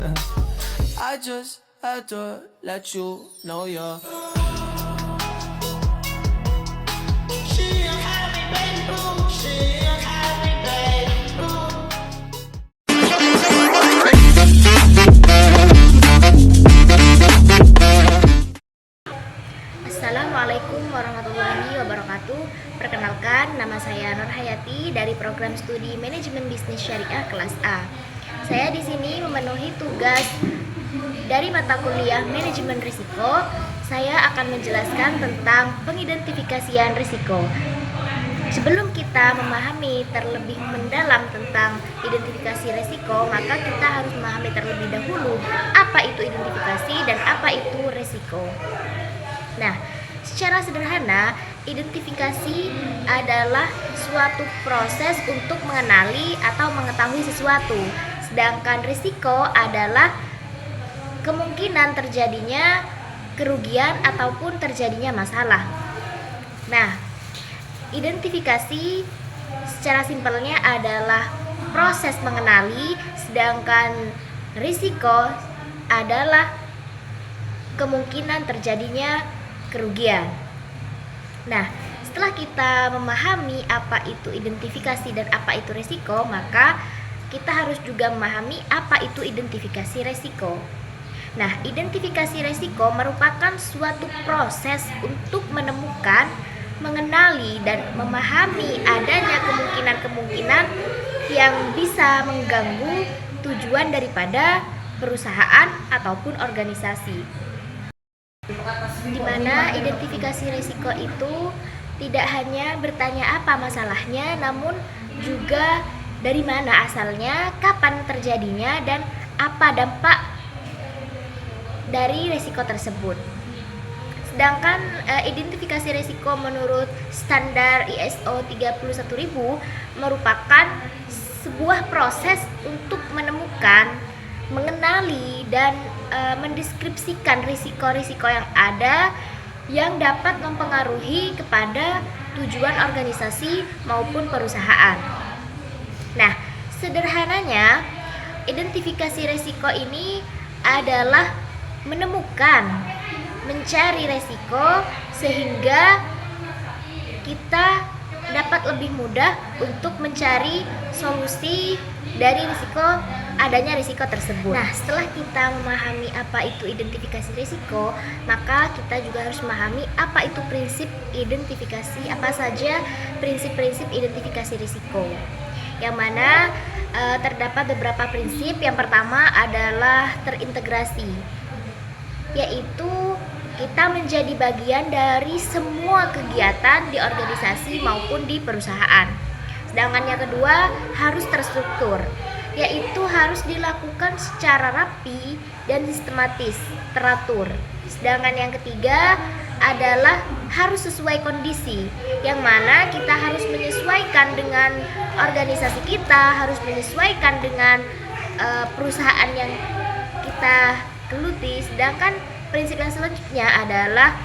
I just had to let you know you're. She a happy baby boo. She a happy baby boo. Assalamualaikum warahmatullahi wabarakatuh. Perkenalkan, nama saya Nur Hayati dari program studi Manajemen Bisnis Syariah kelas A. Saya di sini memenuhi tugas dari mata kuliah Manajemen Risiko. Saya akan menjelaskan tentang pengidentifikasian risiko. Sebelum kita memahami terlebih mendalam tentang identifikasi risiko, maka kita harus memahami terlebih dahulu apa itu identifikasi dan apa itu risiko. Nah, secara sederhana, identifikasi adalah suatu proses untuk mengenali atau mengetahui sesuatu. Sedangkan risiko adalah kemungkinan terjadinya kerugian ataupun terjadinya masalah. Nah, identifikasi secara simpelnya adalah proses mengenali, sedangkan risiko adalah kemungkinan terjadinya kerugian. Nah, setelah kita memahami apa itu identifikasi dan apa itu risiko, maka kita harus juga memahami apa itu identifikasi risiko. Nah, identifikasi risiko merupakan suatu proses untuk menemukan, mengenali, dan memahami adanya kemungkinan-kemungkinan yang bisa mengganggu tujuan daripada perusahaan ataupun organisasi. Di mana identifikasi risiko itu tidak hanya bertanya apa masalahnya, namun juga dari mana asalnya, kapan terjadinya, dan apa dampak dari risiko tersebut. Sedangkan identifikasi risiko menurut standar ISO 31000 merupakan sebuah proses untuk menemukan, mengenali, dan mendeskripsikan risiko-risiko yang ada yang dapat mempengaruhi kepada tujuan organisasi maupun perusahaan. Nah, sederhananya, identifikasi risiko ini adalah menemukan, mencari risiko sehingga kita dapat lebih mudah untuk mencari solusi dari adanya risiko tersebut. Nah, setelah kita memahami apa itu identifikasi risiko, maka kita juga harus memahami apa itu prinsip identifikasi, apa saja prinsip-prinsip identifikasi risiko. Yang mana terdapat beberapa prinsip. Yang pertama adalah terintegrasi, yaitu kita menjadi bagian dari semua kegiatan di organisasi maupun di perusahaan. Sedangkan yang kedua harus terstruktur, yaitu harus dilakukan secara rapi dan sistematis, teratur. Sedangkan yang ketiga adalah harus sesuai kondisi, yang mana kita harus menyesuaikan dengan organisasi kita, harus menyesuaikan dengan perusahaan yang kita geluti. Sedangkan prinsip yang selanjutnya adalah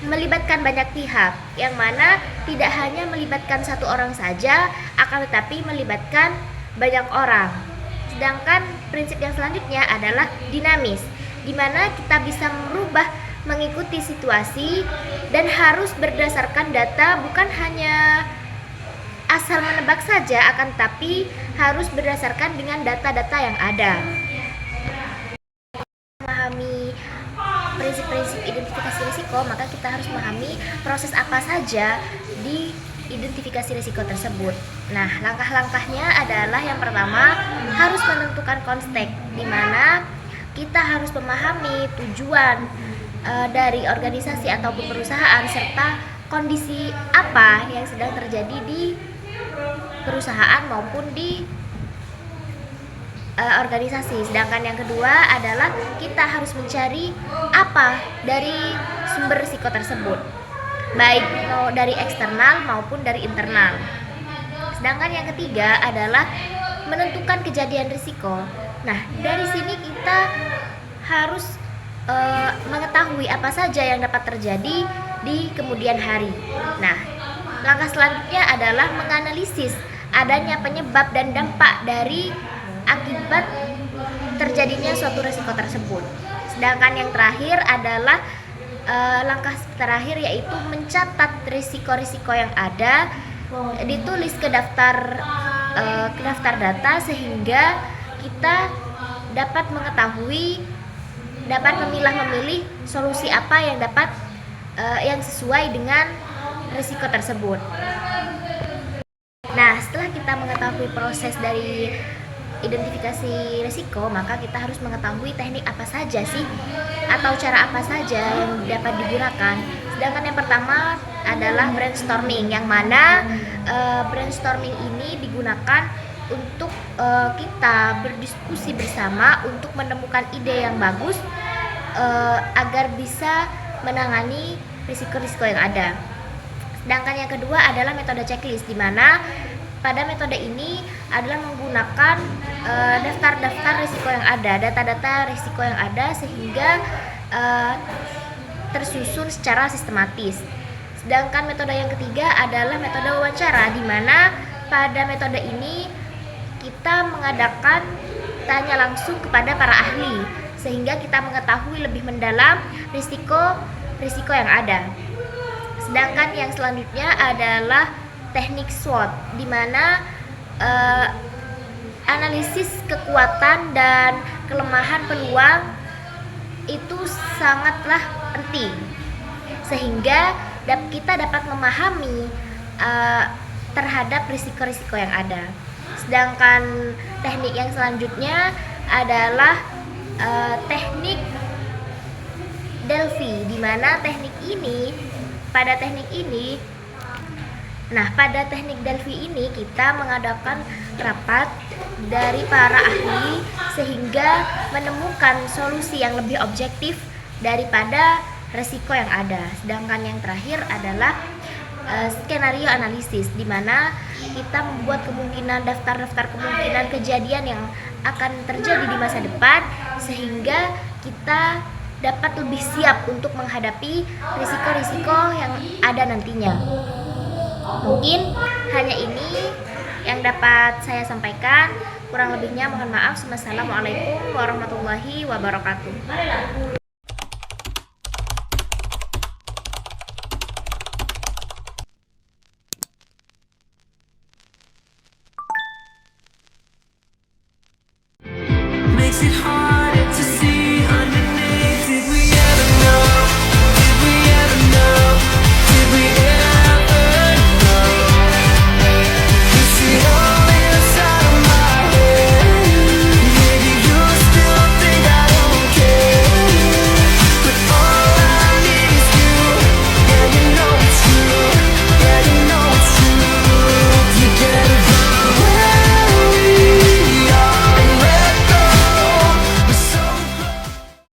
melibatkan banyak pihak, yang mana tidak hanya melibatkan satu orang saja, akan tetapi melibatkan banyak orang. Sedangkan prinsip yang selanjutnya adalah dinamis, di mana kita bisa merubah mengikuti situasi dan harus berdasarkan data, bukan hanya asal menebak saja, akan tetapi harus berdasarkan dengan data-data yang ada. Memahami prinsip-prinsip identifikasi risiko, maka kita harus memahami proses apa saja di identifikasi risiko tersebut. Nah, langkah-langkahnya adalah yang pertama harus menentukan konteks, di mana kita harus memahami tujuan dari organisasi ataupun perusahaan serta kondisi apa yang sedang terjadi di perusahaan maupun di organisasi. Sedangkan yang kedua adalah kita harus mencari apa dari sumber risiko tersebut, baik dari eksternal maupun dari internal. Sedangkan yang ketiga adalah menentukan kejadian risiko. Nah, dari sini kita harus mengetahui apa saja yang dapat terjadi di kemudian hari. Nah, langkah selanjutnya adalah menganalisis adanya penyebab dan dampak dari akibat terjadinya suatu risiko tersebut. Sedangkan yang terakhir adalah langkah terakhir, yaitu mencatat risiko-risiko yang ada, ditulis ke daftar data, sehingga kita dapat mengetahui, dapat memilah-memilih solusi apa yang dapat yang sesuai dengan risiko tersebut. Nah, setelah kita mengetahui proses dari identifikasi risiko, maka kita harus mengetahui teknik apa saja sih atau cara apa saja yang dapat digunakan. Sedangkan yang pertama adalah brainstorming, yang mana brainstorming ini digunakan untuk kita berdiskusi bersama untuk menemukan ide yang bagus agar bisa menangani risiko-risiko yang ada. Sedangkan yang kedua adalah metode checklist, di mana pada metode ini adalah menggunakan daftar-daftar risiko yang ada, data-data risiko yang ada, sehingga tersusun secara sistematis. Sedangkan metode yang ketiga adalah metode wawancara, di mana pada metode ini kita mengadakan tanya langsung kepada para ahli, sehingga kita mengetahui lebih mendalam risiko yang ada. Sedangkan yang selanjutnya adalah teknik SWOT, di mana analisis kekuatan dan kelemahan peluang itu sangatlah penting, sehingga kita dapat memahami terhadap risiko-risiko yang ada. Sedangkan teknik yang selanjutnya adalah teknik Delphi, di mana pada teknik Delphi ini kita mengadakan rapat dari para ahli, sehingga menemukan solusi yang lebih objektif daripada risiko yang ada. Sedangkan yang terakhir adalah skenario analisis, di mana kita membuat daftar kemungkinan kejadian yang akan terjadi di masa depan, sehingga kita dapat lebih siap untuk menghadapi risiko-risiko yang ada nantinya. Mungkin hanya ini yang dapat saya sampaikan. Kurang lebihnya mohon maaf. Wassalamualaikum warahmatullahi wabarakatuh.